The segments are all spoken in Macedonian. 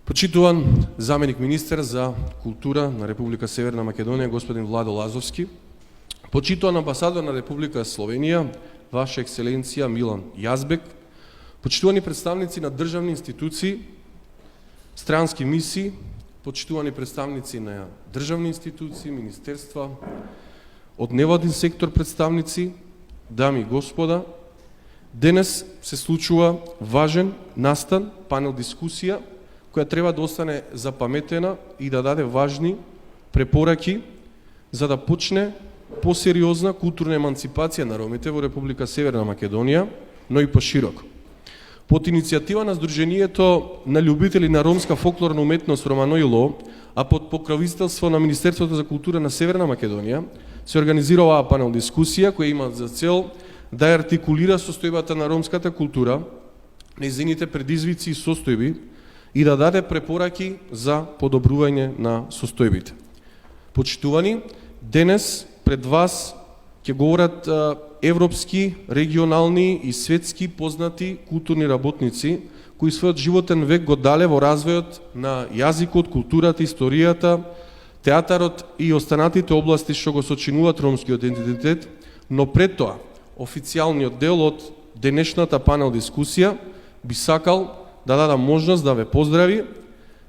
Почитуван заменик министер за култура на Република Северна Македонија, господин Владо Лазовски, почитуван амбасадор на Република Словенија, Ваша екселенција Милан Јазбек, почитувани представници на државни институции, странски мисии, почитувани представници на државни институции, министерства, од невладин сектор представници, дами и господа, денес се случува важен настан, панел дискусија, која треба да остане запаметена и да даде важни препораки за да почне посериозна културна еманципација на ромите во Република Северна Македонија, но и пошироко. Под иницијатива на Сдруженијето на љубители на ромска фолклорна уметност Романоило, а под покровителство на Министерството за култура на Северна Македонија, се организира оваа панел дискусија која има за цел да ја артикулира состојбата на ромската култура, нејзините предизвици и состојби и да даде препораки за подобрување на состојбите. Почитувани, денес пред вас ќе говорат европски, регионални и светски познати културни работници кои својот животен век го дале во развојот на јазикот, културата, историјата, театарот и останатите области што го сочинуваат ромскиот идентитет, но пред тоа, официјалниот дел од денешната панел дискусија би сакал да дадам можност да ве поздрави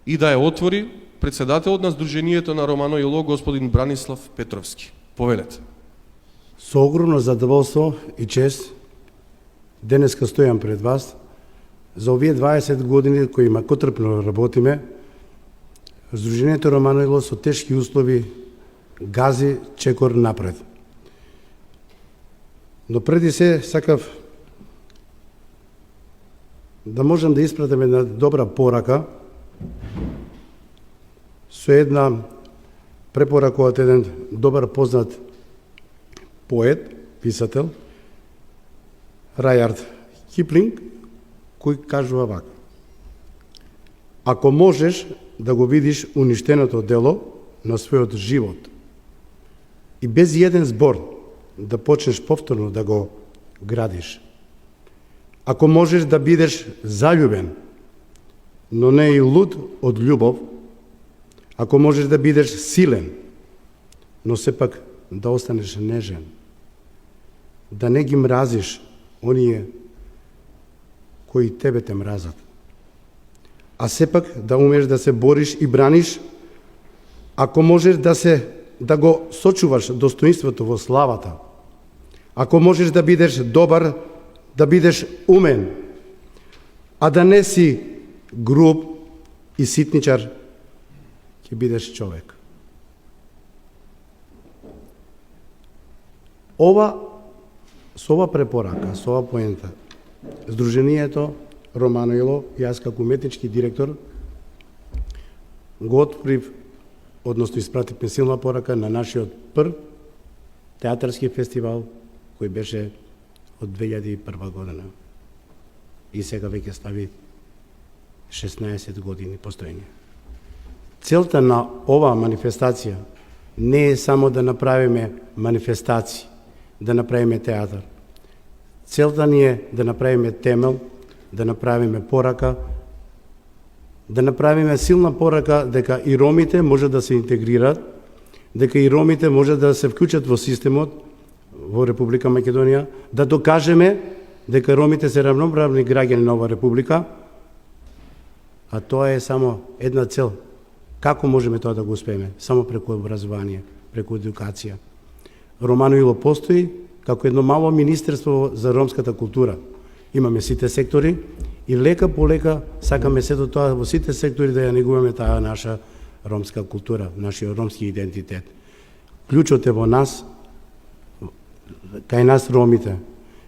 и да ја отвори председателот на Сдруженијето на Романоило, господин Бранислав Петровски. Повелете. Со огромно задоволство и чест денеска стојам пред вас за овие 20 години кои макотрпно работиме. Сдруженијето Романоило со тешки услови гази чекор напред. Но преди се сакав да можам да испратам една добра порака со една препорака од еден добар познат поет, писател, Рајард Киплинг, кој кажува вака: ако можеш да го видиш уништеното дело на својот живот и без еден збор да почнеш повторно да го градиш, ако можеш да бидеш заљубен, но не и луд од љубов, ако можеш да бидеш силен, но сепак да останеш нежен, да не ги мразиш оние кои тебе те мразат, а сепак да умееш да се бориш и браниш, ако можеш да го сочуваш достоинството во славата, ако можеш да бидеш добар, да бидеш умен, а да не си груб и ситничар, ќе бидеш човек. Со ова препорака, со ова поента, Сдруженијето Романоило, јас како уметнички директор, го отворив, односно испративме силна порака на нашиот прв театарски фестивал, кој беше од 2001 година. И сега веќе стави 16 години постоење. Целта на оваа манифестација не е само да направиме манифестации, да направиме театар. Целта ни е да направиме темел, да направиме порака, да направиме силна порака дека и ромите може да се интегрираат, дека и ромите може да се вклучат во системот во Република Македонија, да докажеме дека ромите се равноправни граѓани на оваа република, а тоа е само една цел. Како можеме тоа да го успееме? Само преку образование, преку едукација. Романоило постои како едно мало министерство за ромската култура. Имаме сите сектори и лека по лека сакаме сето тоа во сите сектори да ја негуваме таа наша ромска култура, нашиот ромски идентитет. Клучот е во нас, кај нас ромите.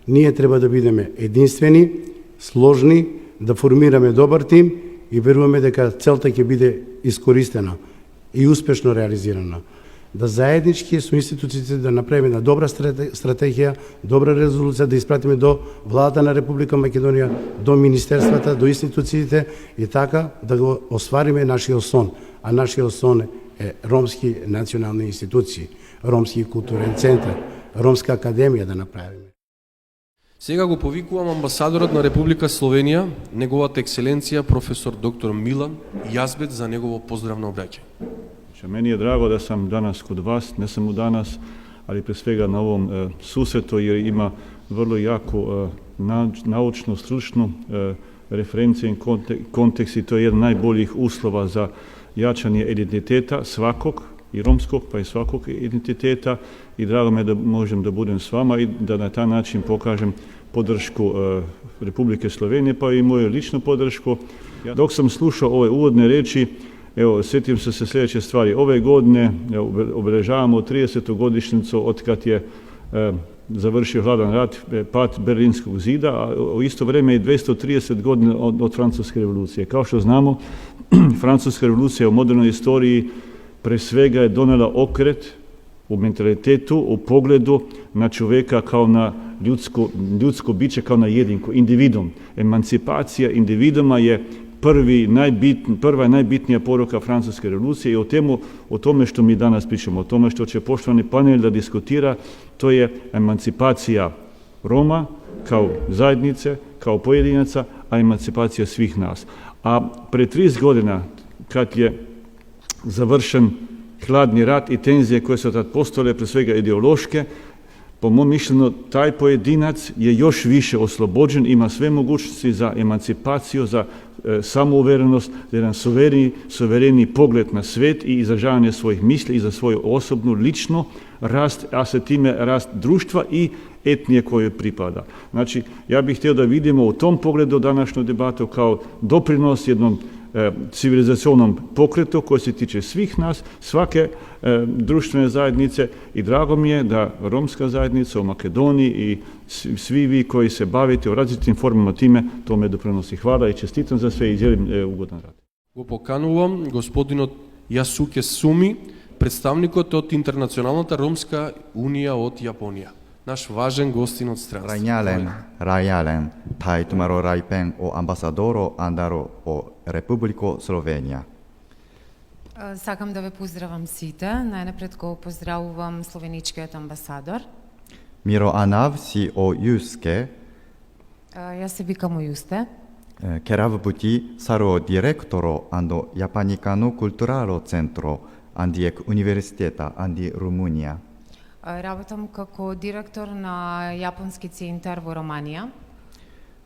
Ние треба да бидеме единствени, сложни, да формираме добар тим и веруваме дека целта ќе биде искористена и успешно реализирана. Да заеднички со институциите да направиме една добра стратегија, добра резолуција, да испратиме до владата на Република Македонија, до министерствата, до институциите и така да го оствариме нашиот сон. А нашиот сон е ромски национални институции, ромски културен центар, ромска академија да направиме. Сега го повикувам амбасадорот на Република Словенија, неговата екселенција професор доктор Милан Јазбек за негово поздравно обраќање. Meni je drago da sam danas kod vas, ne samo danas, ali pre svega na ovom susretu jer ima vrlo jako naučnu, stručnu referenciju i kontekst i to je jedan najboljih uslova za jačanje identiteta svakog, i romskog pa i svakog identiteta i drago me da možem da budem s vama i da na taj način pokažem podršku Republike Slovenije pa i moju ličnu podršku. Dok sam slušao ove uvodne reči, evo, sjetim se sljedeće stvari. Ove godine obeležavamo 30. godišnjicu od kad je završio hladan rat, pad Berlinskog zida, a u isto vrijeme i 230 godina od Francuske revolucije. Kao što znamo, Francuska revolucija u modernoj istoriji pre svega je donela okret u mentalitetu, u pogledu na čovjeka kao na ljudsko biće, kao na jedinku, individum. Emancipacija individuma je prva i najbitnija poruka Francuske revolucije i o tome što mi danas pričamo, o tome što će poštovani panel da diskutira, to je emancipacija Roma kao zajednice, kao pojedinaca, a emancipacija svih nas. A pre 30 godina, kad je završen hladni rat i tenzije koje su tad postojale, pre svega ideološke, po mom mišljenju, taj pojedinac je još više oslobođen, ima sve mogućnosti za emancipaciju, za samouverenost, za jedan suvereni pogled na svet i izražavanje svojih misli i za svoju osobnu, ličnu rast, a se time rast društva i etnije kojoj pripada. Znači, ja bih htio da vidimo u tom pogledu današnju debatu kao doprinos jednom civilizacionom pokretu koji se tiče svih nas, svake društvene zajednice i drago mi je da romska zajednica u Makedoniji i svi vi koji se bavite u različitim formama time, tome doprinosi. Hvala i čestitam za sve i želim ugodan rad. Го поканувам господинот Јасуке Суми, представникот од Интернационалната ромска унија од Јапонија. Наш важен гостин од странство. Rajalen, taj tumaro rajpen o ambasadoro andaro o Republiko Slovenija. Сакам да ве поздравам сите. Најнапред го поздравувам словеничкиот амбасадор. Miro anav si o Juske, Јас се викам Јусте. keravbuti saro direktoro ando Japanikano kulturalo centro andiek universiteta andi Rumunija. Работам како директор на Јапонски центар во Романија.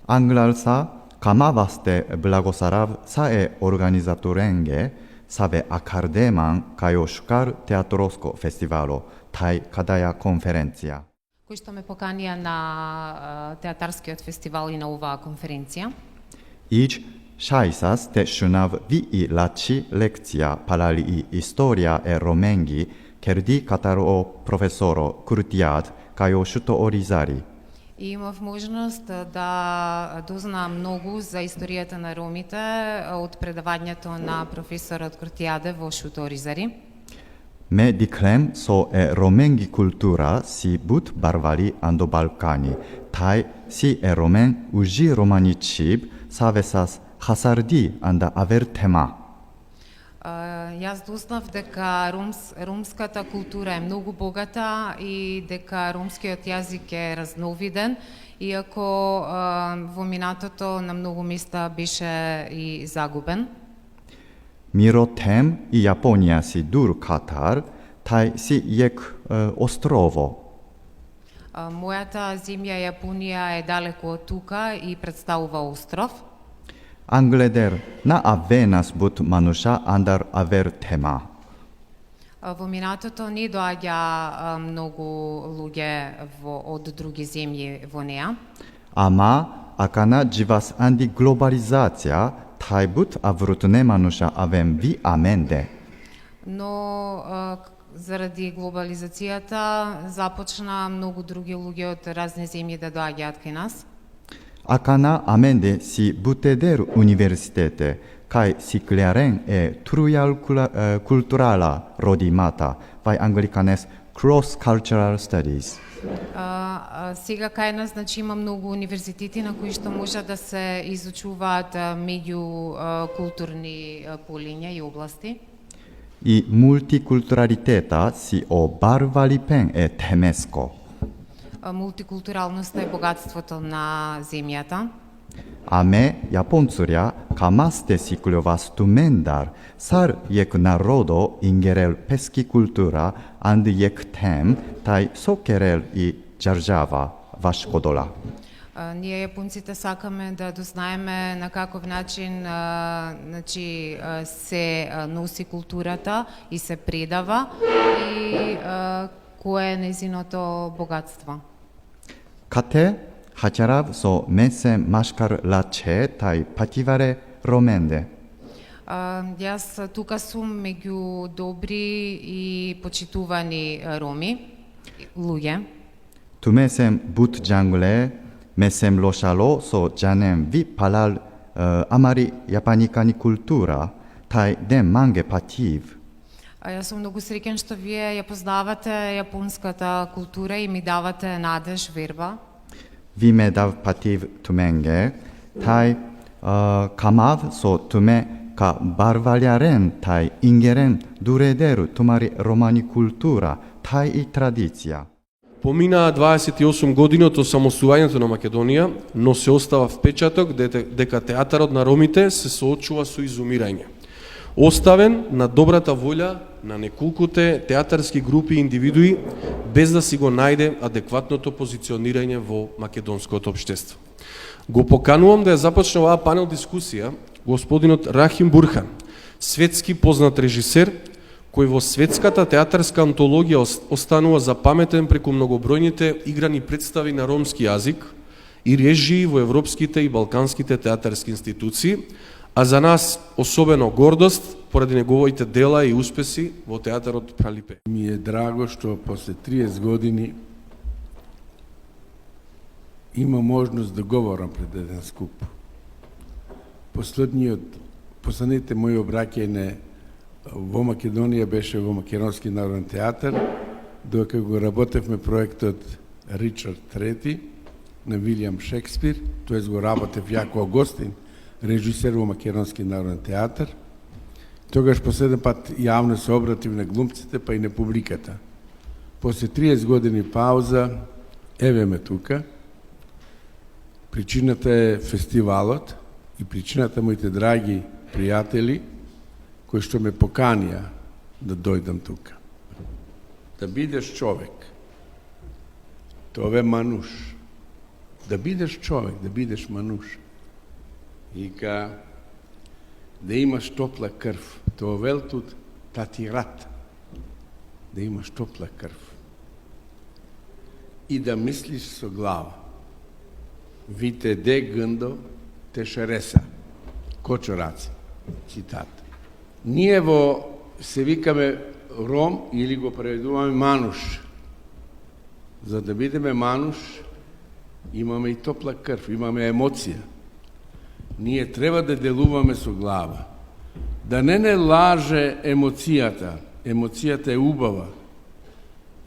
Anglalsa kamavaste blagosarav sae organizatorenge save akardeman kajo šukar teatrosko festivalo taj kadaja konferencija. Кој што ме поканија на театарскиот фестивал и на оваа конференција. Ić šaisas te šunav vi i lači lekcija palali i historia e romengi kerdi kataro o profesoro Kurtiad kajo šuto orizari. И имав можност да дознаам многу за историјата на ромите од предавањето на професорот Куртиаде во Шуто Оризари. Me diklem so e romengi kultura si but barvali ando Balkani, taj si e romen uži romani čib savesas hasardi anda aver tema. Јас дознав дека ромската култура е многу богата и дека ромскиот јазик е разновиден, иако во минатото на многу места беше и загубен. Miro tem i Japonija si dur Katar, taj si jek ostrovo. Мојата земја Јапонија е далеко од тука и представува остров. Angleder na avenas but manusha andar aver tema. Во минатото не доаѓа многу луѓе од други земји во неа. Ama akana jivas andi globalizacija, taj but avrutne manusha avem vi amende. Но заради глобализацијата започна многу други луѓе од разни земји да доаѓаат кај нас. Akana amende si buteder universitete, kai si klearen e trujal culturala rodimata, vai anglikanes cross-cultural studies. Сега кај нас значи има многу универзитети на кои што може да се изучуваат меѓу културни полиња и области. I multikulturaliteta si o barvali pen e temesco. мултикултуралноста и богатството на земјата. Аме јапонцурја камасте си клювас тумендар, сар јек народо ингерел пески култура, анд јек тем, тај сокерел и џарџава ваш кодола. Ние јапонците сакаме да дознаеме на каков начин се носи културата и се предава и кое е незиното богатство. Кате хаќарав со месе машкар лаче тај пативаре роменде. Јас тука сум меѓу добри и почитувани роми, луѓе. Тумесем бут джангле, месем лошало со джанем ви палал амари јапаникани култура, тај ден манге патив. Јас сум многу среќен што вие ја познавате јапонската култура и ми давате надеж, верба. Ви ме дав патив туменге, тај камав со туме ка барвалјарен, тај ингерен дуредеру тумари романи култура, тај и традиција. Поминаа 28 години од осамостувањето на Македонија, но се остава впечаток дека театарот на ромите се соочува со изумирање. Оставен на добрата волја на неколкуте театарски групи и индивидуи, без да си го најде адекватното позиционирање во македонското општество. Го поканувам да ја започне оваа панел дискусија господинот Рахим Бурхан, светски познат режисер, кој во светската театарска антологија останува запаметен преку многобројните играни представи на ромски јазик и режии во европските и балканските театарски институции, а за нас особено гордост поради неговите дела и успеси во театарот Пралипе. Ми е драго што после 30 години има можност да говорам пред еден скуп. Последните мои обраќање во Македонија беше во Македонски народен театар, додека го работевме проектот Ричард III на Вилијам Шекспир, тоест го работев Јако Агостин, режисер во Македонски народен театар. Тогаш последен пат јавно се обратив на глумците, па и на публиката. После 30 години пауза, еве ме тука. Причината е фестивалот и причината моите драги пријатели кои што ме поканија да дојдам тука. Да бидеш човек, тоа е мануш. Да бидеш човек, да бидеш мануш. Ика, да имаш топла крв. Тоа велтут татират. Да имаш топла крв. И да мислиш со глава. Вите де гндо те шереса. Кочораци. Цитат. Ние се викаме ром или го преведуваме мануш. За да бидеме мануш, имаме и топла крв, имаме емоција. Ние треба да делуваме со глава. Да не лаже емоцијата. Емоцијата е убава.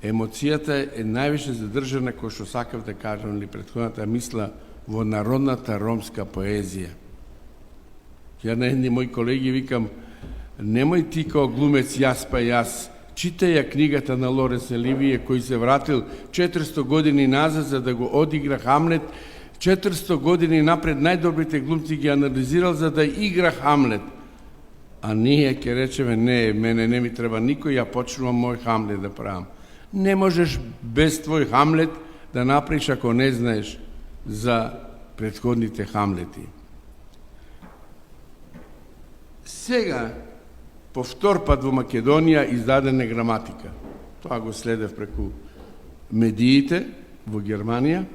Емоцијата е највише задржана, кој што сакав да кажам или претходната мисла, во народната ромска поезија. Ја на едни мои колеги викам, немој ти као глумец јас па јас, читај ја книгата на Лоренс Оливие, кој се вратил 400 години назад за да го одигра Хамлет, 400 години напред најдобрите глумци ги анализирал за да игра Хамлет. А ние ќе речеме, не, мене не ми треба никој, ја почнувам мој Хамлет да правам. Не можеш без твој Хамлет да направиш ако не знаеш за претходните Хамлети. Сега, по втор пат во Македонија издадена граматика. Тоа го следев преку медиите во Германија,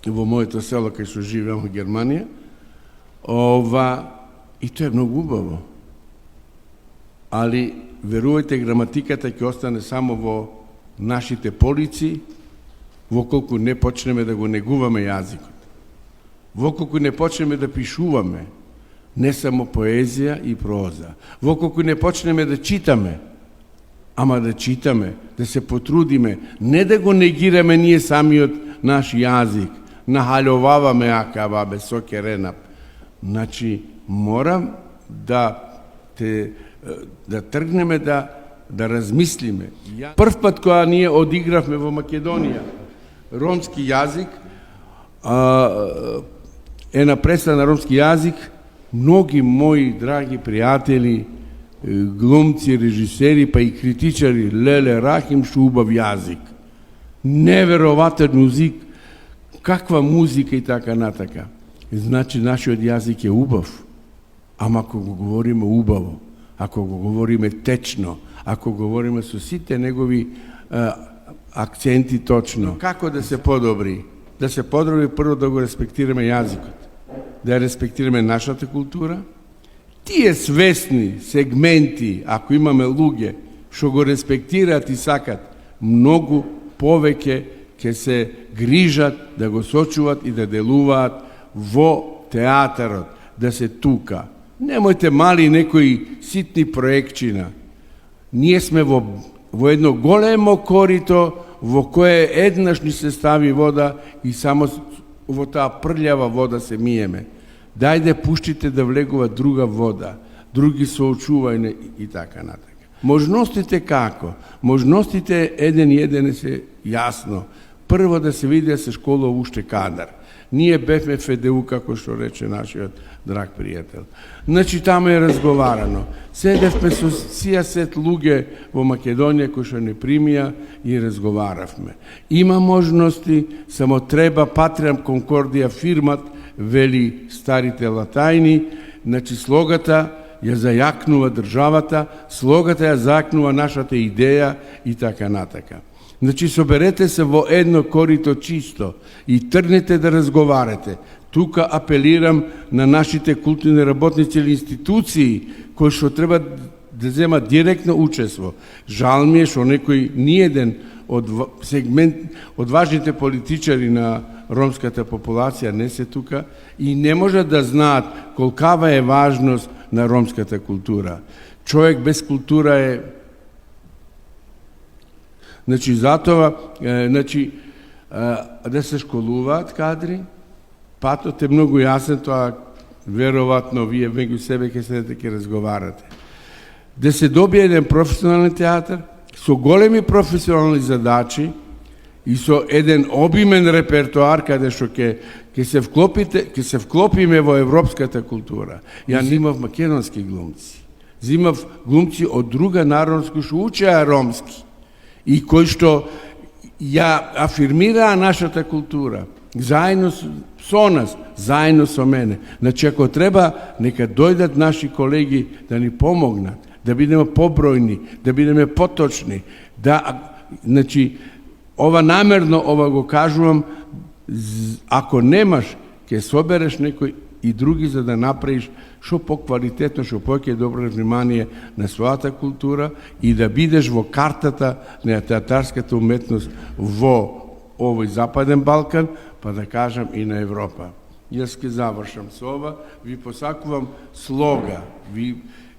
во моето село кај што живеам во Германија. И тоа е многу убаво. Али, верувајте, граматиката ќе остане само во нашите полици, воколку не почнеме да го негуваме јазикот. Воколку не почнеме да пишуваме, не само поезија и проза. Воколку не почнеме да читаме, ама да читаме, да се потрудиме, не да го негираме ние самиот наш јазик, нахалјоваваме акава, бесоке ренап. Значи, морам да тргнеме да размислиме. Прв пат кога ние одигравме во Македонија, ромски јазик, една представа на ромски јазик, многи мои драги пријатели, глумци, режисери, па и критичари, леле, Рахим, што убав јазик. Невероватен музик, каква музика и така натака. Значи, нашиот јазик е убав, ама ако го говориме убаво, ако го говориме течно, ако говориме со сите негови акценти точно. Како да се подобри? Да се подобри прво да го респектираме јазикот, да респектираме нашата култура. Тие свесни сегменти, ако имаме луѓе што го респектираат и сакат, многу повеќе ќе се грижат да го сочуваат и да делуваат во театарот, да се тука. Немојте мали некои ситни проекчина. Ние сме во едно големо корито во кое еднаш ни се стави вода и само во таа прљава вода се миеме. Дајде пуштите да влегува друга вода, други соочување и така натака. Можностите како? Можностите еден и еден се јасно. Прво да се види да се школува уште кадар. Ние бевме ФДУ, како што рече нашиот драг пријател. Значи, тамо е разговарано. Седевме со сија сет луѓе во Македонија кои што не примија и разговаравме. Има можности, само треба Патриам Конкордија фирмат, вели старите латајни, значи слогата ја зајакнува државата, слогата ја зајакнува нашата идеја и така натака. Значи, соберете се во едно корито чисто и тргнете да разговарате. Тука апелирам на нашите културни работници или институции кои што треба да земат директно учество. Жал ми е што некој ниеден од сегмент од важните политичари на ромската популација не се тука и не можат да знаат колкава е важност на ромската култура. Човек без култура е. Значи, затоа, да се школуваат кадри, патот е многу јасен, тоа веројатно вие меѓу себе ќе седете ќе разговарате. Да се добие еден професионален театар со големи професионални задачи и со еден обимен репертоар каде што ќе се вклопиме во европската култура. Ја зимав македонски глумци, зимав глумци од друга народност кои што учеа ромски и кои што ја афирмираа нашата култура, заедно со нас, заедно со мене. Значи, ако треба, нека дојдат наши колеги да ни помогнат, да бидеме побројни, да бидеме поточни, значи, ова намерно, ова го кажувам, ако немаш, ќе собереш некој и други за да направиш што поквалитетно, што повеќе добро внимание на својата култура и да бидеш во картата на театарската уметност во овој Западен Балкан, па да кажам и на Европа. Јас ќе завршам со ова, ви посакувам слога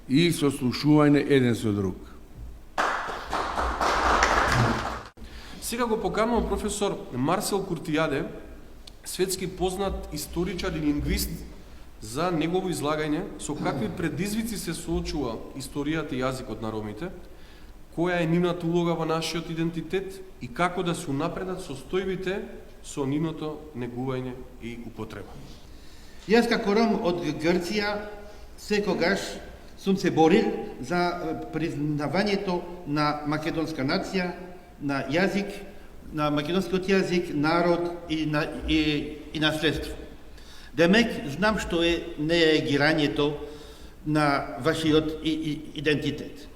и сослушување еден со друг. Сега го поканувам професор Марсел Куртијаде, светски познат историчар и лингвист, за негово излагање со какви предизвици се соочува историјата и јазикот на ромите, која е нивната улога во нашиот идентитет и како да се унапредат состојбите со нивното негување и употреба. Јас како ром од Грција секогаш сум се борил за признавањето на македонска нација, на јазик, на македонскиот јазик, народ и наследство. Демек, знам што е неегирањето на вашиот идентитет.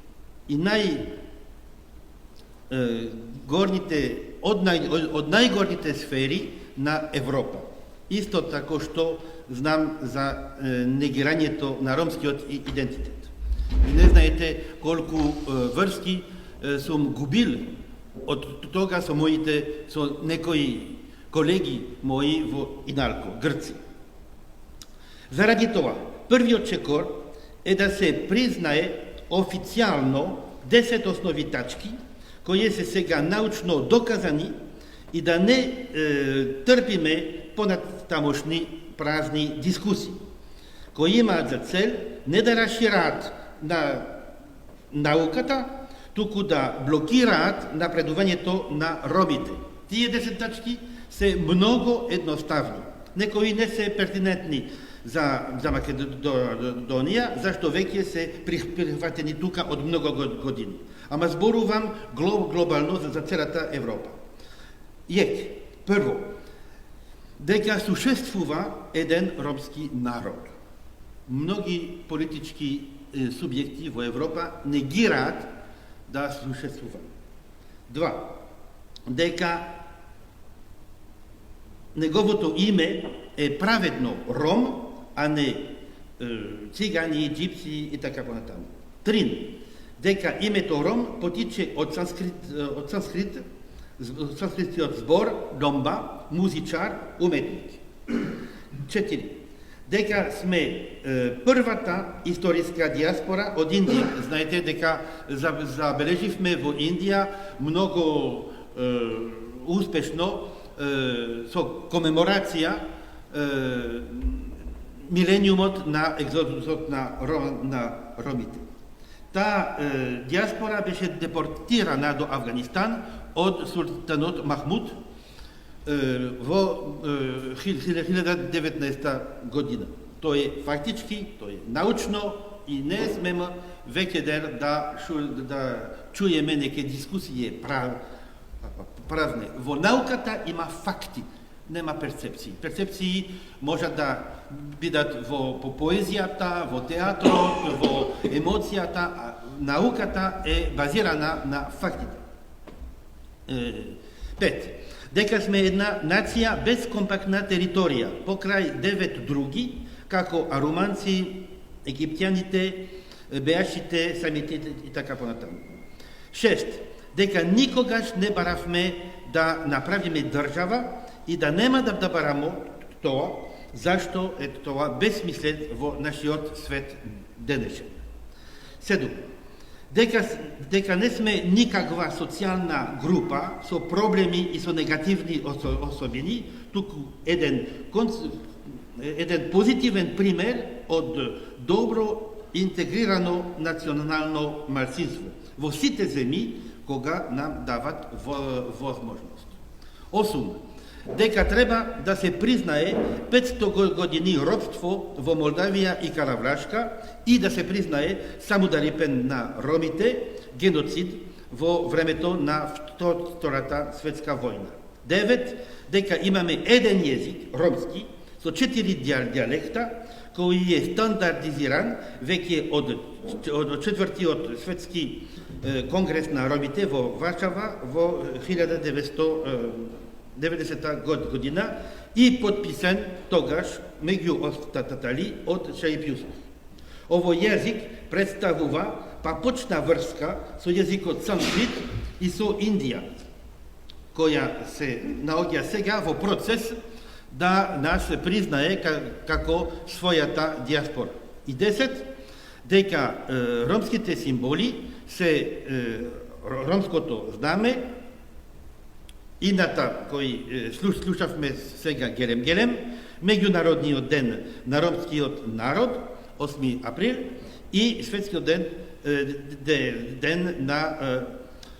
И од најгорните сфери на Европа. Исто тако што знам за негирањето на ромскиот идентитет. И не знаете колку врски сум губил од тога со некои колеги мои во Инарко, Грција. Заради тоа, првиот чекор е да се признае официјално 10 основни тачки, кои се сега научно доказани и да не трпиме понатамошни празни дискусии, кои имаат за цел не да расшираат на науката, туку да блокираат напредувањето на ромите. Тие 10 тачки се много едноставни. Некои не се пертинентни за Македонија, зашто веќе се прихватени тука од много години. Ама зборувам глобално за целата Европа. Прво, дека сушествува еден ромски народ. Многи политички субјекти во Европа негираат да сушествува. Два, дека неговото име е праведно Ром, а не цигани, джипси и така понатаму. Три, дека името Ром потиче од санскритскиот збор домба, музичар, уметник. 4. Дека сме првата историска диаспора од Индија. Знаете дека забележивме во Индија многу успешно со комеморација милениумот на екзодусот на ромите. Таа диаспора беше депортирана до Афганистан од султанот Махмуд во 1919 година. Тоа е фактички, тоа е научно и не смеме веќе да чуеме неке дискусии празне. Во науката има факти, нема перцепции. Перцепции може да бидат во поезијата, во театрот, во емоцијата, а науката е базирана на фактите. 5. Дека сме една нација без компактна територија, покрај 9 други, како аруманци, египтјаните, беашите, самитите и така понатаму. 6. Дека никогаш не баравме да направиме држава и да нема да барамо тоа, зашто е тоа безсмислен во нашиот свет денешен. 7. Дека не сме никаква социјална група со проблеми и со негативни особини, туку еден позитивен пример од добро интегрирано национално марксизм во сите земји кога нам дават возможност. 8. Дека треба да се признае 500 години робство во Молдавија и Караврашка и да се признае самударипен на ромите, геноцид во времето на Втората светска војна. 9. Дека имаме еден јазик, ромски, со 4 дијалекта, кој е стандардизиран веќе од 4-тиот светски конгрес на ромите во Варшава во 1990 година и подписан тогаш меѓу остатали од Шајпјусов. Овој јазик представува папочна врска со јазикот санскрит и со Индија, која се наоѓа сега во процес да нас признае како својата диаспора. И 10. Дека ромските символи се ромското знаме, ината кој слушавме сега Гелем, меѓународниот ден на ромскиот народ, 8 април, и светскиот ден на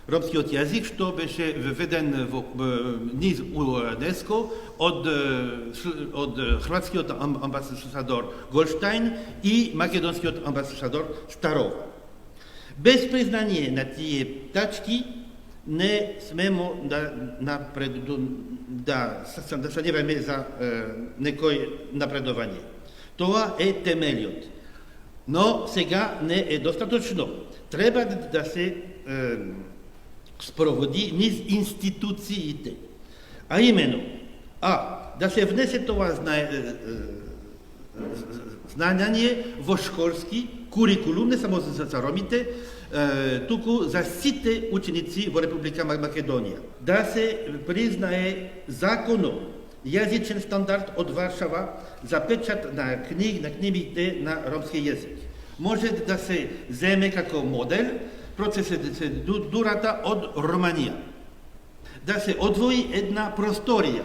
ромскиот јазик, што беше введен во низ УНЕСКО од хрватскиот амбасадор Голштајн и македонскиот амбасадор Старов. Без признание на тие тачки не смемо да санираме за некој напредување. Тоа е темелиот. Но сега не е достаточно. Треба да се спроводи низ институциите. А именно, да се внесе тоа знање во школски курикулум, не само за ромите, туку за сите ученици во Република Македонија. Да се признае законно јазичен стандард од Варшава за печат на книгите на ромски јазик. Може да се земе како модел процедурата од Романија. Да се одвои една просторија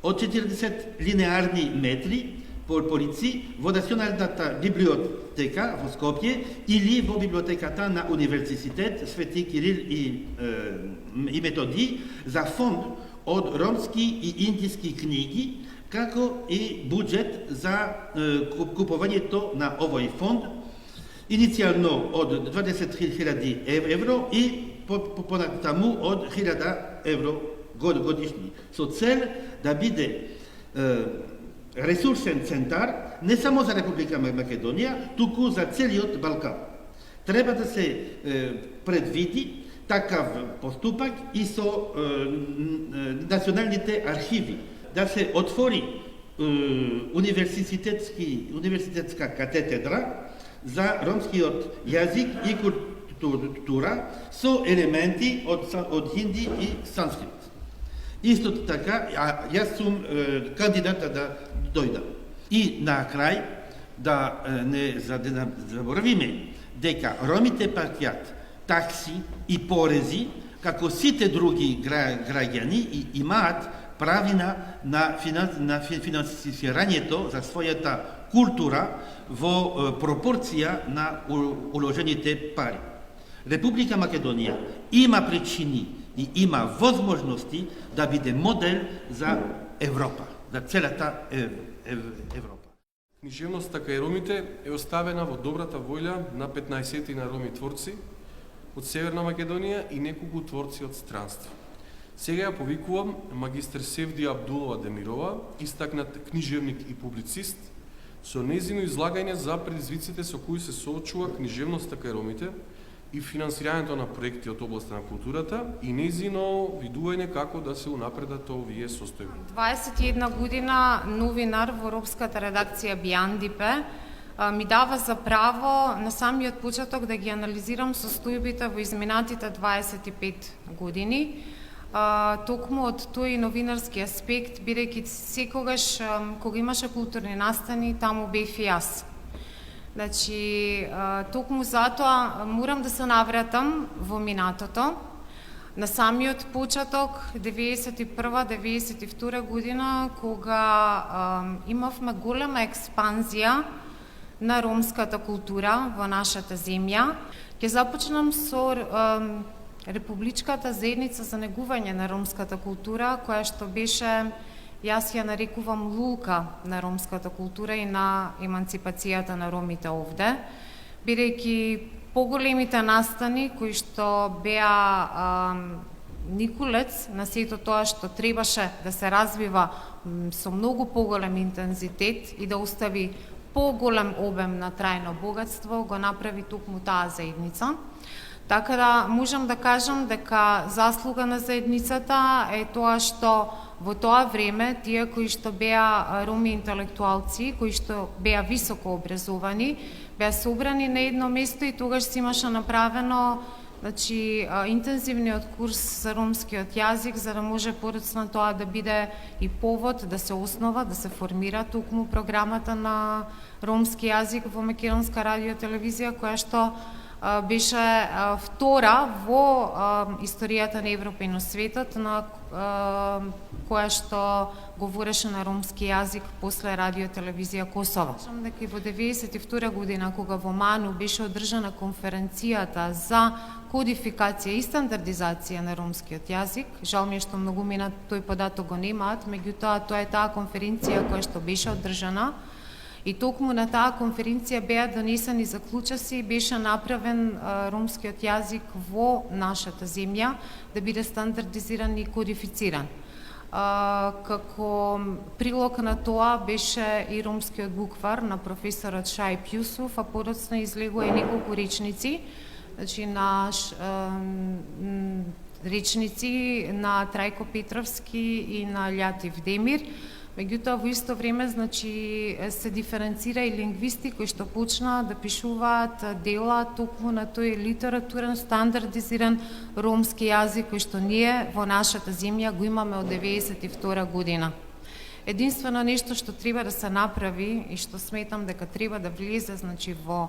од 40 линеарни метри по полици во Националната библиотека во Скопје или во библиотеката на Универзитет Свети Кирил и Методи за фонд од ромски и индиски книги, како и буџет за купувањето на овој фонд, иницијално од 20.000 евро и понатаму од 1.000 евро годишни, со цел да биде ресурсен центар не само за Република Македонија, туку за целиот Балкан. Треба да се предвиди такав поступак и со националните архиви, да се отвори универзитетска катедра за ромскиот јазик и култура со елементи од хинди и санскрит. Исто така, јас сум кандидата да дојдам. И на крај, да не заборавиме дека ромите плаќаат такси и порези, како сите други граѓани и имаат правина на финансирањето за својата култура во пропорција на уложените пари. Република Македонија има причини и има возможности да биде модел за Европа, за целата Европа. Книжевноста кај ромите е оставена во добрата волја на 15 на роми творци од Северна Македонија и неколку творци од странство. Сега ја повикувам магистер Севдија Абдулова Демирова, истакнат книжевник и публицист, со нејзино излагање за предизвиците со кои се соочува книжевноста кај ромите и финансирањето на проекти од областа на културата и нејзино видување како да се унапредат овие состојби. 21 година новинар во ромската редакција Бијандипе ми дава за право на самиот почеток да ги анализирам состојбите во изминатите 25 години, токму од тој новинарски аспект, бидејќи секогаш кога имаше културни настани, таму бев и јас. Значи, токму затоа морам да се навратам во минатото, на самиот почеток, 91-92 година, кога имавме голема експанзија на ромската култура во нашата земја. Ќе започнам со Републичката заедница за негување на ромската култура, која што беше, јас ја нарекувам лулка на ромската култура и на еманципацијата на ромите овде, бидејќи поголемите настани кои што беа никулец на сето тоа што требаше да се развива со многу поголем интензитет и да остави поголем обем на трајно богатство, го направи токму таа заедница. Така да можам да кажам дека заслуга на заедницата е тоа што во тоа време тие кои што беа роми интелектуалци, кои што беа високо образовани, беа собрани на едно место и тогаш се имаше направено интензивниот курс за ромскиот јазик, за да може подоцна тоа да биде и повод да се основа, да се формира токму програмата на ромски јазик во Македонска радио телевизија, која што беше втора во историјата на Европа и на светот, на која што говореше на ромски јазик после радио телевизија Косово. Дека и во 92 година, кога во Ману беше одржана конференцијата за кодификација и стандардизација на ромскиот јазик, жал ми е што многумина тој податок го немаат, меѓутоа тоа е таа конференција која што беше одржана. И токму на таа конференција беа донесени заклучоци и беше направен ромскиот јазик во нашата земја да биде стандардизиран и кодифициран. Како прилог на тоа беше и ромскиот буквар на професорот Шаип Јусуф, а подоцна излегува и неколку речници, на речници на Трајко Петровски и на Љатив Демир. Меѓутоа, во исто време, се диференцира и лингвисти кои што почнаа да пишуваат дела токму на тој литературен, стандардизиран ромски јазик кој што ние во нашата земја го имаме од 92 година. Единствено нешто што треба да се направи и што сметам дека треба да влезе во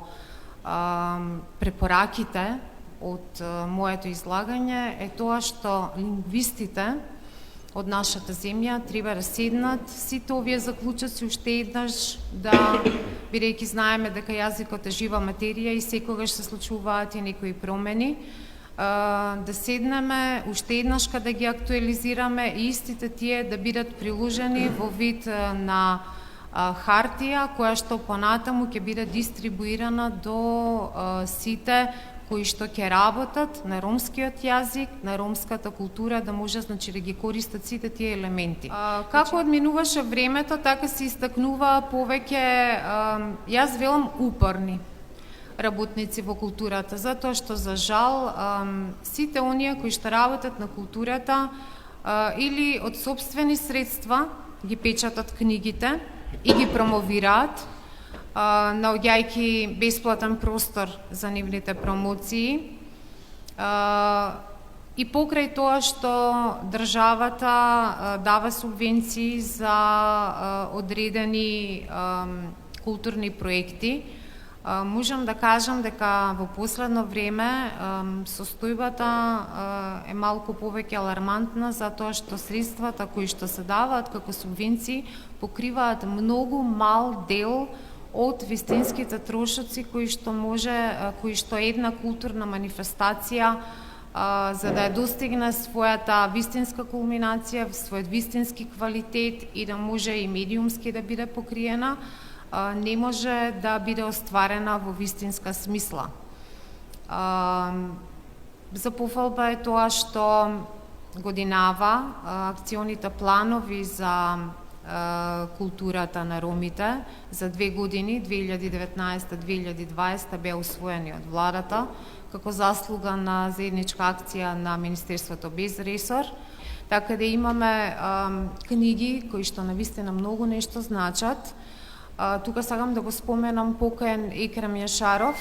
препораките од моето излагање е тоа што лингвистите од нашата земја треба да седнат сите овие заклучоци уште еднаш, да, бидејќи знаеме дека јазикот е жива материја и секогаш се случуваат и некои промени, да седнеме уште еднаш да ги актуализираме и истите тие да бидат приложени во вид на хартија која што понатаму ќе биде дистрибуирана до сите кои што ќе работат на ромскиот јазик, на ромската култура, да може значи да ги користат сите тие елементи. Како одминуваше времето, така се истакнува повеќе, јас велам упорни работници во културата, затоа што за жал сите оние кои што работат на културата или од собствени средства ги печатат книгите и ги промовираат, наоѓајќи бесплатен простор за нивните промоции. И покрај тоа што државата дава субвенции за одредени културни проекти, можам да кажам дека во последно време состојбата е малку повеќе алармантна, затоа што средствата кои што се даваат како субвенции покриваат многу мал дел од вистинските трошоци кои што една културна манифестација за да ја достигне својата вистинска кулминација, својот вистински квалитет и да може и медиумски да биде покриена, не може да биде остварена во вистинска смисла. За пофалба е тоа што годинава акционите планови за културата на ромите за 2 години, 2019-2020, беа усвоени од владата како заслуга на заедничка акција на Министерството без ресор. Така да имаме книги кои што навистина многу нешто значат. Тука сакам да го споменам покоен Екрем Јашаров,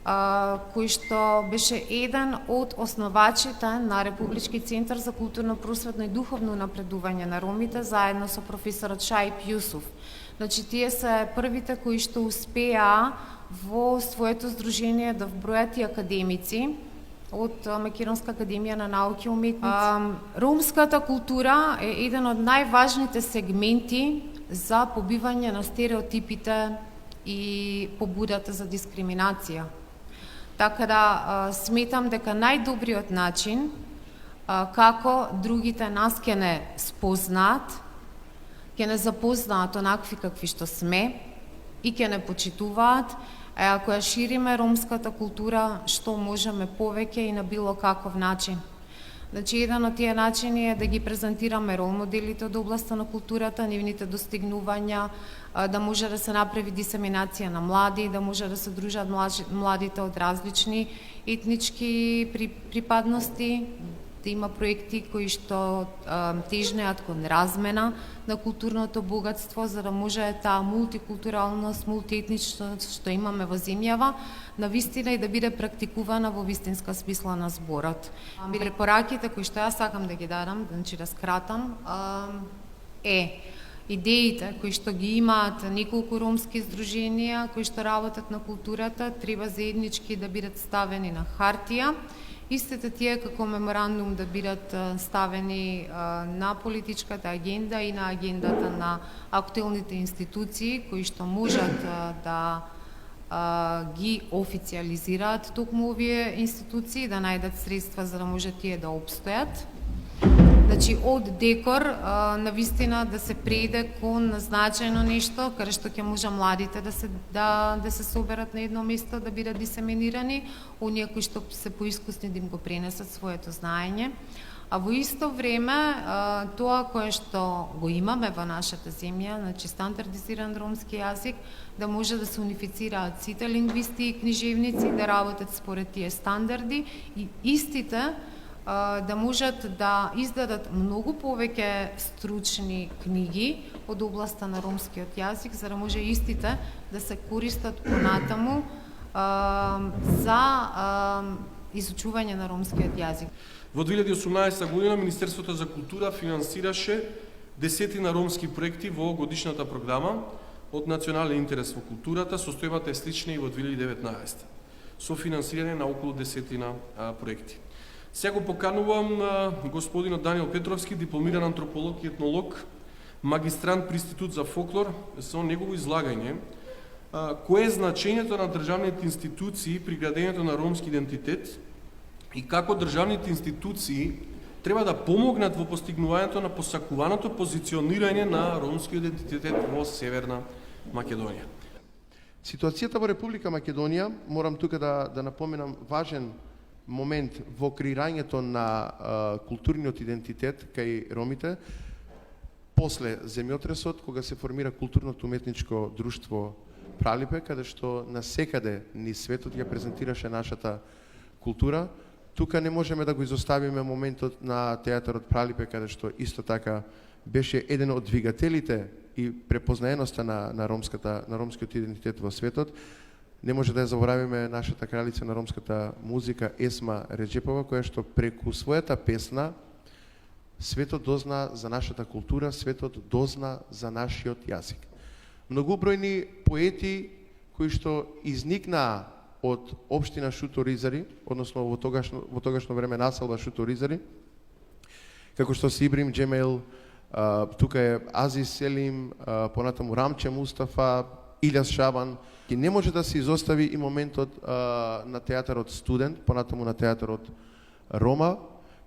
кој што беше еден од основачите на Републички центар за културно просветно и духовно напредување на ромите, заедно со професорот Шаип Јусуф. Значи, тие се првите кои што успеа во своето здружение да вбројат и академици од Македонска академија на науки и уметници. Ромската култура е еден од најважните сегменти за побивање на стереотипите и побудата за дискриминација. Така да сметам дека најдобриот начин како другите нас ќе не спознаат, ќе не запознаат онакви какви што сме и ќе не почитуваат, ако ја шириме ромската култура, што можеме повеќе и на било каков начин. Значи, еден од тие начини е да ги презентираме рол моделите од областта на културата, нивните достигнувања, да може да се направи дисеминација на млади, да може да се дружат младите од различни етнички припадности, да има проекти кои што тежнеат кон размена на културното богатство, за да може таа мултикултуралност, мултиетничност што имаме во земјава, навистина и да биде практикувана во вистинска смисла на зборот. Препораките кои што јас сакам да ги дадам, значи да скратам, идеите кои што ги имаат неколку ромски здруженија кои што работат на културата, треба заеднички да бидат ставени на хартија. Истите тие како меморандум да бидат ставени на политичката агенда и на агендата на актуелните институции кои што можат да ги официализираат токму овие институции, да најдат средства за да може тие да обстојат. Значи, од декор, навистина да се преиде кон значајно нешто, каде што ќе може младите да се соберат на едно место, да бидат дисеминирани, оние кои што се поискусни да им го пренесат своето знаење. А во исто време, тоа кое што го имаме во нашата земја, значи стандардизиран ромски јазик, да може да се унифицираат сите лингвисти и книжевници, да работат според тие стандарди и истите да можат да издадат многу повеќе стручни книги од областта на ромскиот јазик, за да може истите да се користат понатаму за изучување на ромскиот јазик. Во 2018 година Министерството за култура финансираше десетина ромски проекти во годишната програма од национален интерес во културата, состојбата е слична и во 2019, со финансирање на околу десетина проекти. Сега го поканувам господинот Даниел Петровски, дипломиран антрополог и етнолог, магистрант при Институт за фолклор, со негово излагање кое е значењето на државните институции при градењето на ромски идентитет, и како државните институции треба да помогнат во постигнувањето на посакуваното позиционирање на ромскиот идентитет во Северна Македонија. Ситуацијата во Република Македонија, морам тука да напоменам важен момент во креирањето на културниот идентитет кај ромите, после земјотресот, кога се формира културното уметничко друштво Пралипе, каде што насекаде низ светот ја презентираше нашата култура. Тука не можеме да го изоставиме моментот на театарот Пралипе, каде што исто така беше еден од двигателите и препознаеноста на ромскиот идентитет во светот. Не може да ја заборавиме нашата кралица на ромската музика Есма Реджепова, која што преку својата песна светот дозна за нашата култура, светот дозна за нашиот јазик. Многобројни поети кои што изникнаа од општина Шуторизари, односно во тогашно време населба Шуторизари, како што се Ибрим Джемел, тука е Азис Селим, понатаму Рамче Мустафа, Илјас Шабан. И не може да се изостави и моментот на театарот Студент, понатаму на театарот Рома,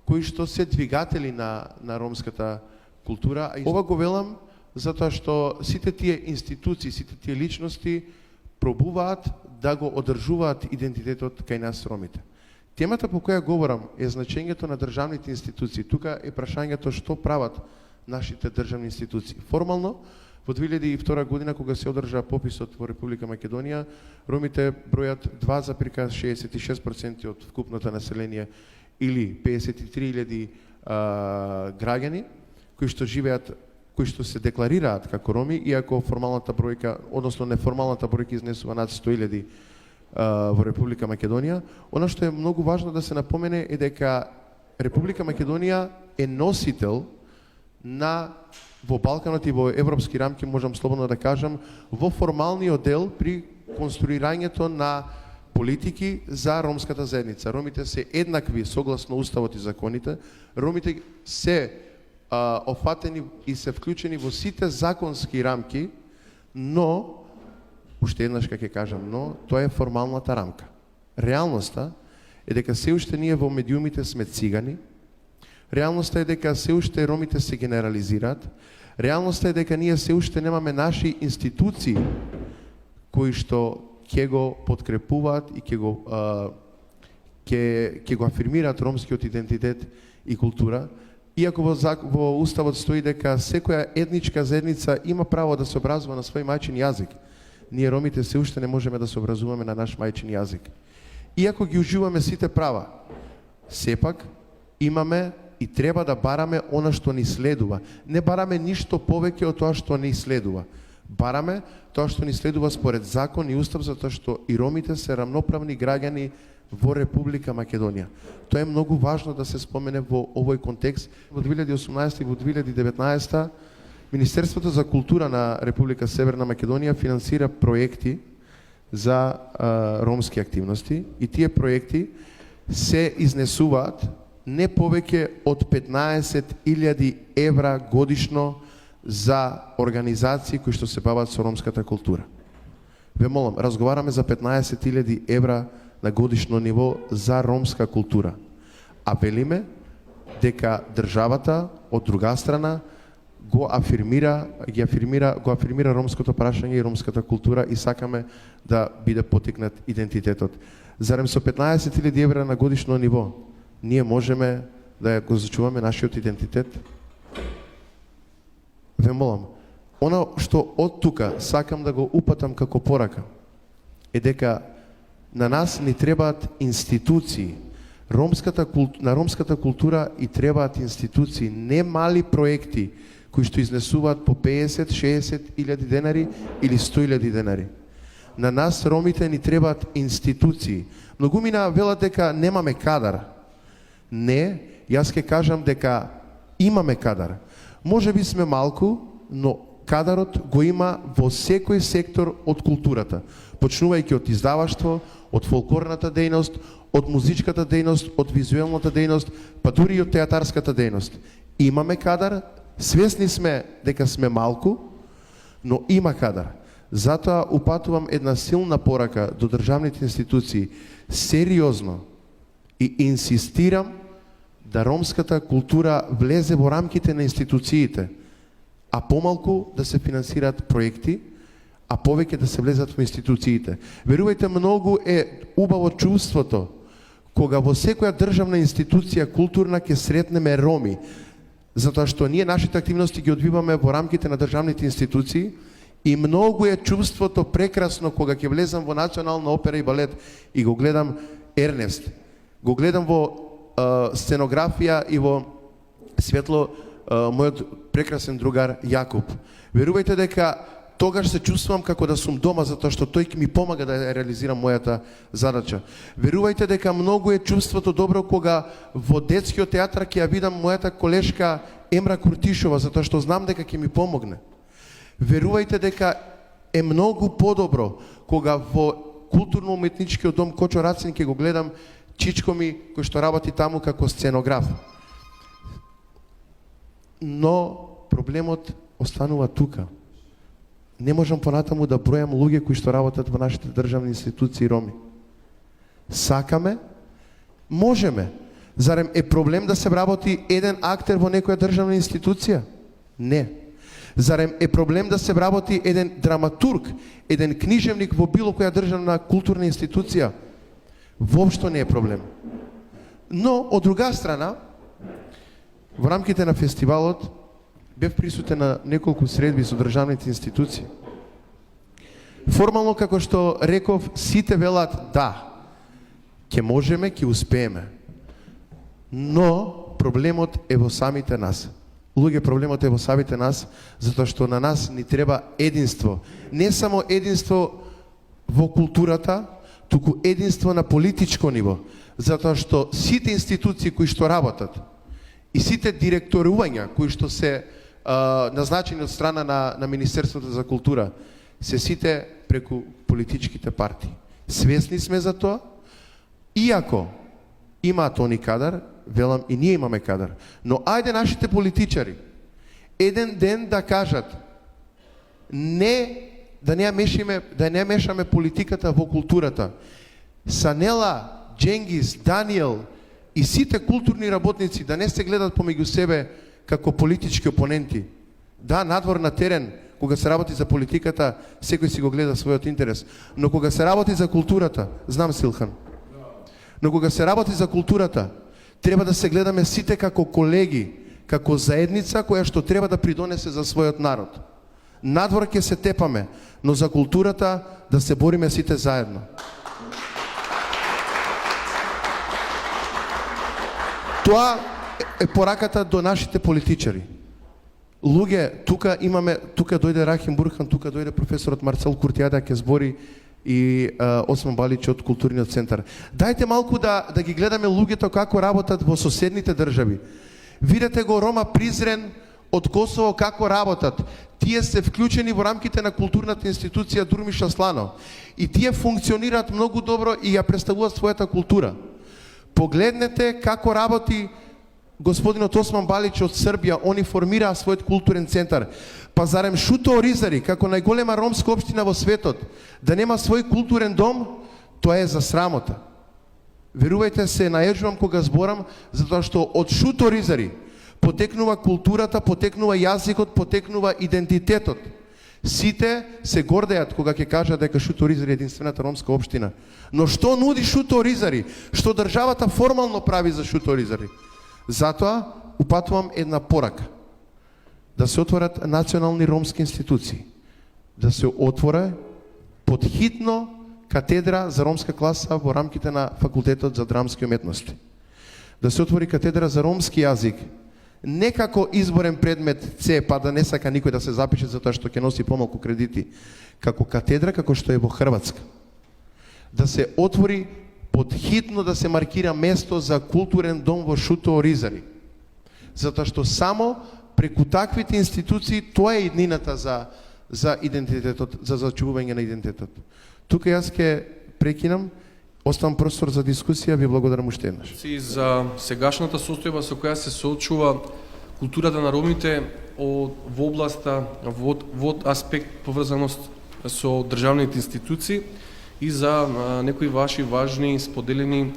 кои што се двигатели на ромската култура. Ова го велам затоа што сите тие институции, сите тие личности пробуваат да го одржуваат идентитетот кај нас ромите. Темата по која говорам е значењето на државните институции. Тука е прашањето што прават нашите државни институции. Формално, во 2002 година, кога се одржа пописот во Република Македонија, ромите бројат 2,66% од вкупното население или 53.000 граѓани кои што живеат, кои што се декларираат како роми, иако формалната бројка, односно неформалната бројка изнесува над 100.000 во Република Македонија. Она што е многу важно да се напомене е дека Република Македонија е носител на во Балканот и во европски рамки, можам слободно да кажам, во формалниот дел при конструирањето на политики за ромската заедница. Ромите се еднакви согласно уставот и законите. Ромите се офатени и се вклучени во сите законски рамки, но, уште еднаш ќе кажам, но тоа е формалната рамка. Реалноста е дека се уште ние во медиумите сме цигани. Реалноста е дека се уште ромите се генерализираат. Реалноста е дека ние се уште немаме наши институции кои што ќе го подкрепуваат и ќе го афирмираат ромскиот идентитет и култура. Иако во уставот стои дека секоја етничка заедница има право да се образува на свој мајчин јазик, ние ромите се уште не можеме да се образуваме на наш мајчин јазик. Иако ги уживаме сите права, сепак имаме и треба да бараме она што ни следува. Не бараме ништо повеќе од тоа што ни следува. Бараме тоа што ни следува според закон и устав, затоа што и ромите се рамноправни граѓани во Република Македонија. Тоа е многу важно да се спомене во овој контекст. Во 2018 и во 2019 Министерството за култура на Република Северна Македонија финансира проекти за ромски активности и тие проекти се изнесуваат не повеќе од 15.000 евра годишно за организации кои што се бават со ромската култура. Ве молам, разговараме за 15.000 евра на годишно ниво за ромска култура. А велиме дека државата од друга страна го афирмира ромското прашање и ромската култура и сакаме да биде потикнат идентитетот. Зарем со 15.000 евра на годишно ниво ние можеме да го зачуваме нашиот идентитет? Ве молам, она што од тука сакам да го упатам како порака е дека на нас ни требаат институции. На ромската култура и требаат институции, не мали проекти кои што изнесуваат по 50-60.000 денари или 100.000 денари. На нас ромите ни требаат институции. Многумина велат дека немаме кадар. Не, јас ќе кажам дека имаме кадар. Може би сме малку, но кадарот го има во секој сектор од културата. Почнувајќи од издаваштво, од фолклорната дејност, од музичката дејност, од визуелната дејност, па дури и од театарската дејност. Имаме кадар, свесни сме дека сме малку, но има кадар. Затоа упатувам една силна порака до државните институции, сериозно И инсистирам да ромската култура влезе во рамките на институциите, а помалку да се финансираат проекти, а повеќе да се влезат во институциите. Верувајте, многу е убаво чувството кога во секоја државна институција културна ќе сретнеме роми, затоа што ние нашите активности ги одвиваме во рамките на државните институции и многу е чувството прекрасно кога ќе влезам во Национална опера и балет и го гледам Ернест, го гледам во сценографија и во светло мојот прекрасен другар Јакуб. Верувајте дека тогаш се чувствувам како да сум дома, затоа што тој ќе ми помага да реализирам мојата задача. Верувајте дека многу е чувството добро кога во детскиот театар ќе ја видам мојата колешка Емра Куртишова, затоа што знам дека ќе ми помогне. Верувајте дека е многу подобро кога во културно-уметничкиот дом Кочо Рацин ќе го гледам чичко ми кој што работи таму како сценограф. Но проблемот останува тука. Не можам понатаму да бројам луѓе кои што работат во нашите државни институции роми. Сакаме, можеме. Зарем е проблем да се работи еден актер во некоја државна институција? Не. Зарем е проблем да се работи еден драматург, еден книжевник во било која државна културна институција? Воопшто не е проблем. Но, од друга страна, во рамките на фестивалот, бев присутен на неколку средби со државните институции. Формално, како што реков, сите велат да, ќе можеме, ќе успееме. Но проблемот е во самите нас. Луѓе, проблемот е во самите нас, затоа што на нас ни треба единство. Не само единство во културата, туку единство на политичко ниво. Затоа што сите институции кои што работат и сите директорувања кои што се назначени од страна на Министерството за култура, се сите преку политичките партии. Свесни сме за тоа, иако имаат они кадар, велам и ние имаме кадар, но ајде нашите политичари еден ден да кажат не, да не мешаме политиката во културата. Санела, Дженгис, Даниел и сите културни работници да не се гледат помеѓу себе како политички опоненти. Да, надвор на терен, кога се работи за политиката, секој си го гледа својот интерес. Но кога се работи за културата, знам Силхан, но кога се работи за културата, треба да се гледаме сите како колеги, како заедница која што треба да придонесе за својот народ. Надвор ќе се тепаме, но за културата да се бориме сите заедно. Тоа е пораката до нашите политичари. Луѓе, тука дојде Рахим Бурхан, тука дојде професорот Марцел Куртијада ќе збори и Осман Балич од културниот центар. Дајте малку да ги гледаме луѓето како работат во соседните држави. Видете го Рома Призрен од Косово како работат. Тие се вклучени во рамките на културната институција Дурмиш Аслано. И тие функционираат многу добро и ја представуваат својата култура. Погледнете како работи господинот Осман Балич од Србија, они формираа својот културен центар. Па зарем Шуто Оризари, како најголема ромска општина во светот, да нема свој културен дом, тоа е за срамота. Верувајте, се наежувам кога зборам, затоа што од Шуто Оризари потекнува културата, потекнува јазикот, потекнува идентитетот. Сите се гордеат кога ќе кажат дека Шуто Оризари е единствената ромска општина. Но што нуди Шуто Оризари? Што државата формално прави за Шуто Оризари? Затоа упатувам една порака. Да се отворат национални ромски институции. Да се отвора подхитно катедра за ромска класа во рамките на факултетот за драмски уметности. Да се отвори катедра за ромски јазик, не како изборен предмет С, па да не сака никој да се запише затоа што ќе носи помалку кредити, како катедра како што е во Хрватска. Да се отвори подхитно, да се маркира место за културен дом во Шуто Оризари. Затоа што само преку таквите институции тоа е иднината за идентитетот, за зачувување на идентитетот. Тука јас ќе прекинам, оставам простор за дискусија, ви благодарам уште еднаш. За сегашната состојба со која се соочува културата на ромите во областа, во аспект поврзаност со државните институции и за некои ваши важни споделени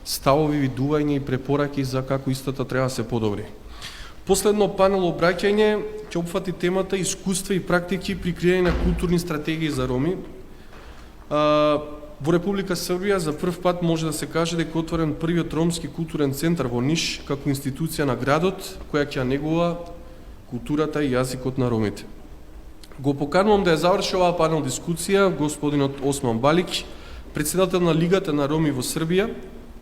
ставови, видување и препораки за како истата треба да се подобри. Последно панел обраќање ќе опфати темата искуства и практики при креирање на културни стратегии за роми. Во Република Србија за прв пат може да се каже дека е отворен првиот ромски културен центар во Ниш како институција на градот која ќе негува културата и јазикот на ромите. Го поканувам да ја заврши оваа панел дискусија господинот Осман Балик, председател на Лигата на роми во Србија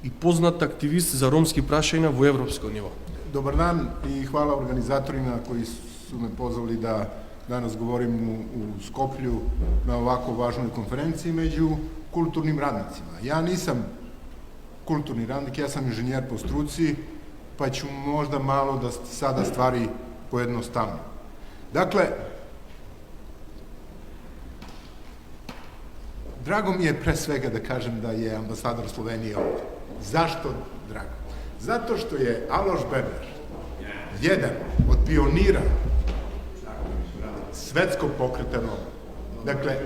и познат активист за ромски прашања во европско ниво. Dobar dan i hvala organizatorima koji su me pozvali da danas govorim u Skoplju na ovako važnoj konferenciji među kulturnim radnicima. Ja nisam kulturni radnik, ja sam inženjer po struci, pa ću možda malo da sada stvari pojednostavnim. Dakle, drago mi je pre svega da kažem da je ambasador Slovenije ovde. Zašto drago? Zato što je Aloš Bebler jedan od pionira svetskog pokreta Roma. Dakle,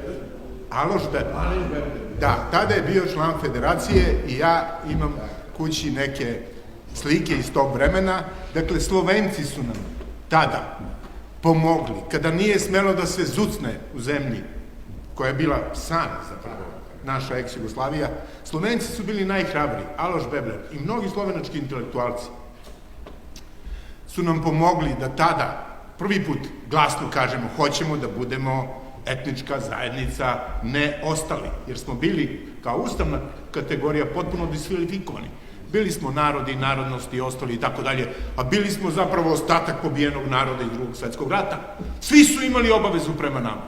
Aloš Bebler. Da, tada je bio član federacije i ja imam kući neke slike iz tog vremena. Dakle, Slovenci su nam tada pomogli, kada nije smelo da se zucne u zemlji, koja je bila san zapravo, naša ex-Jugoslavija, Slovenci su bili najhrabriji, Aloš Bebler i mnogi slovenački intelektualci su nam pomogli da tada prvi put glasno kažemo hoćemo da budemo etnička zajednica, ne ostali, jer smo bili kao ustavna kategorija potpuno diskvalifikovani. Bili smo narodi, narodnosti i ostali i tako dalje, a bili smo zapravo ostatak pobijenog naroda iz Drugog svetskog rata. Svi su imali obavezu prema nama.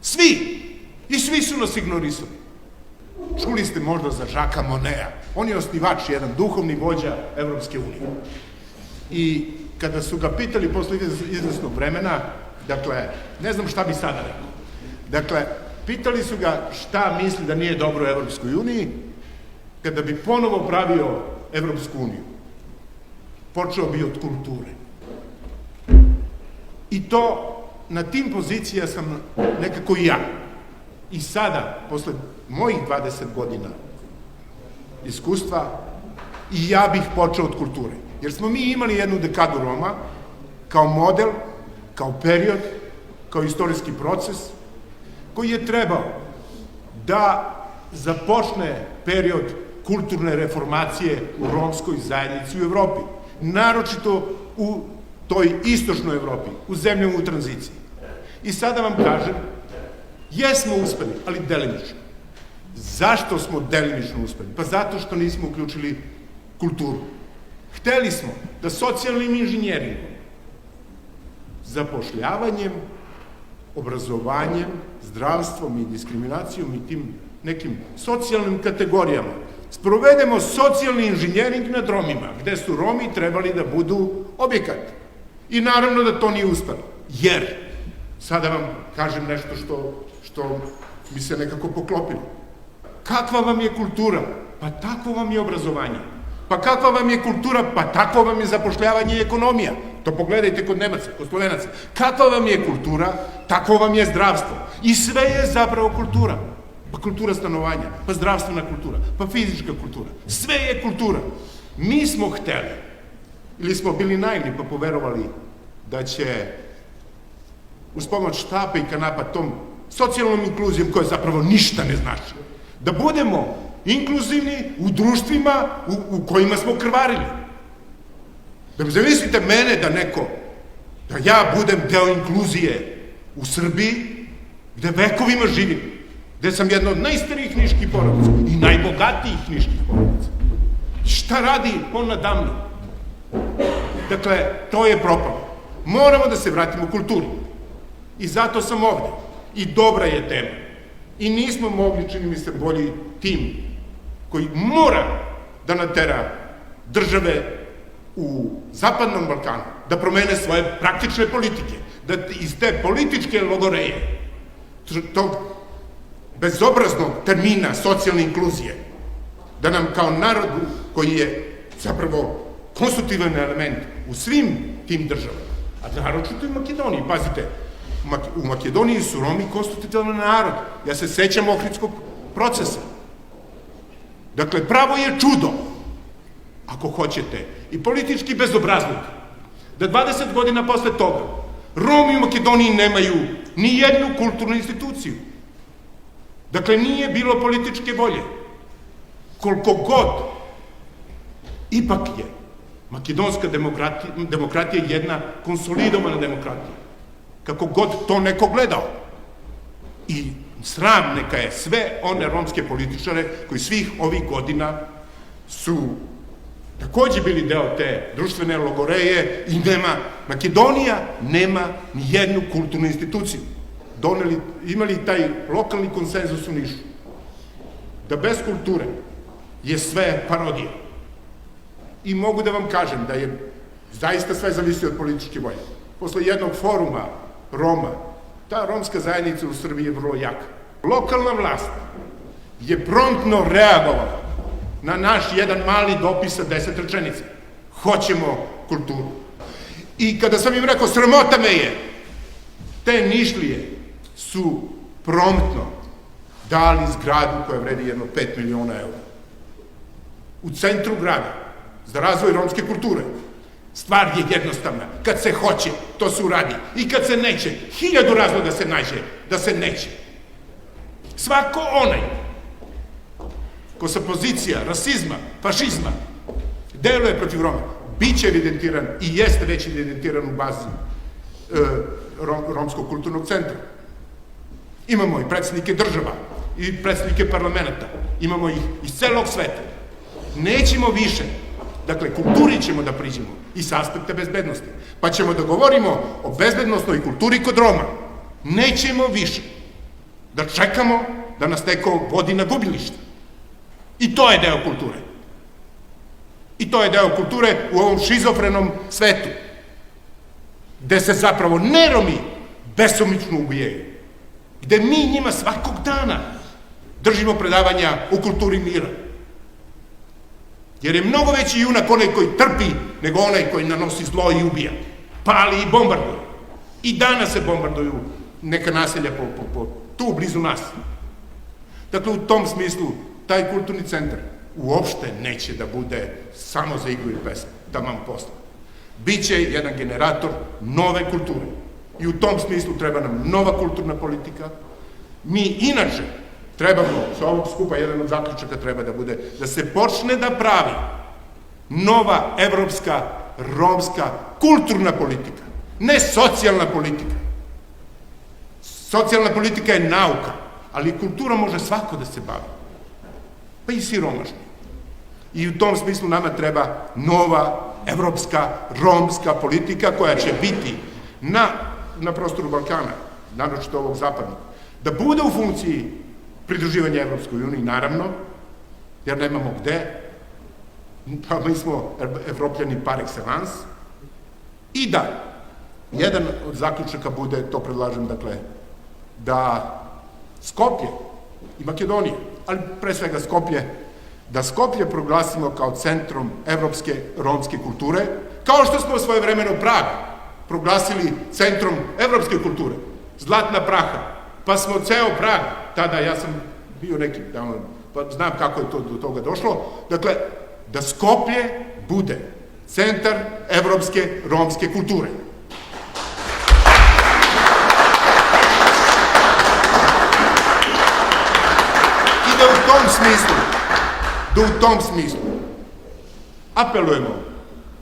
Svi! I svi su nas ignorisali. Čuli ste možda za Žaka Monea. On je osnivač, jedan duhovni vođa Evropske unije. I kada su ga pitali posle izvesnog vremena, dakle, ne znam šta bi sada rekao. Dakle, pitali su ga šta misli da nije dobro u Evropskoj uniji, kada bi ponovo pravio Evropsku uniju. Počeo bi od kulture. I to, na tim pozicija sam nekako i ja. I sada, posle mojih 20 godina iskustva, i ja bih počeo od kulture. Jer smo mi imali jednu dekadu Roma kao model, kao period, kao istorijski proces, koji je trebao da započne period kulturne reformacije u romskoj zajednici u Evropi. Naročito u toj istočnoj Evropi, u zemljama u tranziciji. I sada vam kažem, jesmo uspeli, ali delimično. Zašto smo delimično uspeli? Pa zato što nismo uključili kulturu. Hteli smo da socijalnim inženjeringom, zapošljavanjem, obrazovanjem, zdravstvom i diskriminacijom i tim nekim socijalnim kategorijama sprovedemo socijalni inženjering nad Romima, gde su Romi trebali da budu objekat. I naravno da to nije uspelo. Jer, sada vam kažem nešto što mi se nekako poklopilo. Kakva vam je kultura? Pa takvo vam je obrazovanje. Pa kakva vam je kultura? Pa takvo vam je zapošljavanje i ekonomija. To pogledajte kod Nemaca, kod Slovenaca. Kakva vam je kultura? Takvo vam je zdravstvo. I sve je zapravo kultura. Pa kultura stanovanja, pa zdravstvena kultura, pa fizička kultura. Sve je kultura. Mi smo hteli, ili smo bili naivni pa poverovali da će uz pomoć štapa i kanapa tom socijalnom inkluzijom koja zapravo ništa ne znači, da budemo inkluzivni u društvima u kojima smo krvarili. Da mi zamislite mene da ja budem deo inkluzije u Srbiji, gde vekovima živim, gde sam jedna od najstarijih niških porodica i najbogatijih niških porodica. Šta radi on nadamno? Dakle, to je propalo. Moramo da se vratimo kulturi. I zato sam ovde. I dobra je tema. I nismo mogli, čini mi se, bolji tim koji mora da natera države u Zapadnom Balkanu da promene svoje praktične politike, da iz te političke logoreje, tog bezobraznog termina socijalne inkluzije, da nam kao narodu koji je zapravo konstitutivan element u svim tim državama, a naročito i u Makedoniji, pazite, u Makedoniji su Romi konstitutivan narod. Ja se sećam Ohridskog procesa. Dakle, pravo je čudo ako hoćete, i politički bezobrazluk, da 20 godina posle toga Romi u Makedoniji nemaju ni jednu kulturnu instituciju. Dakle, nije bilo političke volje. Koliko god, ipak je makedonska demokratija jedna konsolidovana demokratija. Kako god to neko gledao. I sram neka je sve one romske političare koji svih ovih godina su takođe bili deo te društvene logoreje i Makedonija nema ni jednu kulturnu instituciju. Imali taj lokalni konsenzus u Nišu. Da bez kulture je sve parodija. I mogu da vam kažem da je zaista sve zavisi od političke volje. Posle jednog foruma Roma, ta romska zajednica u Srbiji je vrlo jaka. Lokalna vlast je promptno reagovala na naš jedan mali dopis sa 10 rečenica. Hoćemo kulturu. I kada sam im rekao, sramota me je, te Nišlije su promptno dali zgradu koja vredi jedno 5 miliona eura. U centru grada, za razvoj romske kulture. Stvar je jednostavna. Kad se hoće, to se uradi. I kad se neće, 1000 razloga se nađe da se neće. Svako onaj ko sa pozicija rasizma, fašizma deluje protiv Roma, bit će evidentiran i jeste već evidentiran u bazi Romskog kulturnog centra. Imamo i predsednike država, i predsednike parlamenta, imamo ih iz celog sveta. Nećemo više, dakle, kulturi ćemo da priđemo i sa aspekta bezbednosti, pa ćemo da govorimo o bezbednostnoj kulturi kod Roma. Nećemo više da čekamo da nas neko vodi na gubilište. I to je deo kulture. I to je deo kulture u ovom šizofrenom svetu, gde se zapravo neromi besomično ubijaju, gde mi njima svakog dana držimo predavanja u kulturi mira. Jer je mnogo veći junak onaj koji trpi nego onaj koji nanosi zlo i ubija, pali i bombarduje. I danas se bombarduju neka naselja tu blizu nas. Dakle, u tom smislu, taj kulturni centar uopšte neće da bude samo za igru i pesmu, taman posla. Biće jedan generator nove kulture. I u tom smislu treba nam nova kulturna politika. Mi inače trebamo, sa ovog skupa jedan od zaključaka treba da bude, da se počne da pravi nova evropska, romska, kulturna politika. Ne socijalna politika. Socijalna politika je nauka, ali kultura može svako da se bavi. Pa i siromašni. I u tom smislu nama treba nova evropska, romska politika koja će biti na prostoru Balkana, naročito ovog zapadnog, da bude u funkciji pridruživanja Evropskoj uniji, naravno, jer nemamo gde, pa mi smo evropljani par excellence, i da jedan od zaključaka bude, to predlažem, dakle, da Skoplje i Makedonija, ali pre svega Skoplje, da Skoplje proglasimo kao centrom evropske romske kulture, kao što smo svojevremeno Prag proglasili centrom evropske kulture. Zlatna Praha, pa smo ceo Prag, tada ja sam bio neki, pa znam kako je to do toga došlo, dakle, da Skoplje bude centar evropske romske kulture. I da u tom smislu apelujemo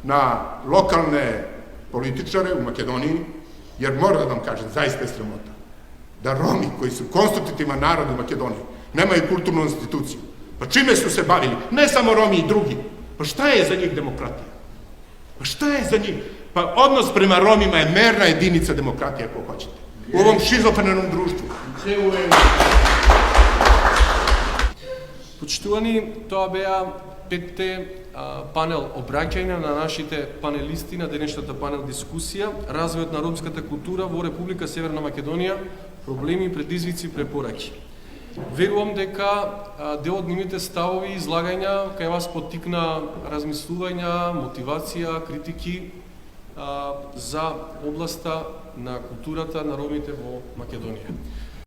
na lokalne političare u Makedoniji, jer moram da vam kažem, zaista je sramota, da Romi koji su konstitutivan narod u Makedoniji nemaju kulturnu instituciju. Pa čime su se bavili? Ne samo Romi i drugi. Pa šta je za njih demokratija? Pa šta je za njih? Pa odnos prema Romima je merna jedinica demokratije, ako hoćete. U ovom šizofrenom društvu. Почитувани, тоа беа 5 панел обраќања на нашите панелисти на денешната панел дискусија, развојот на ромската култура во Република Северна Македонија, проблеми, предизвици, препораки. Верувам дека дел од нивните ставови и излагања кај вас поттикна размислувања, мотивација, критики за областа на културата на ромите во Македонија.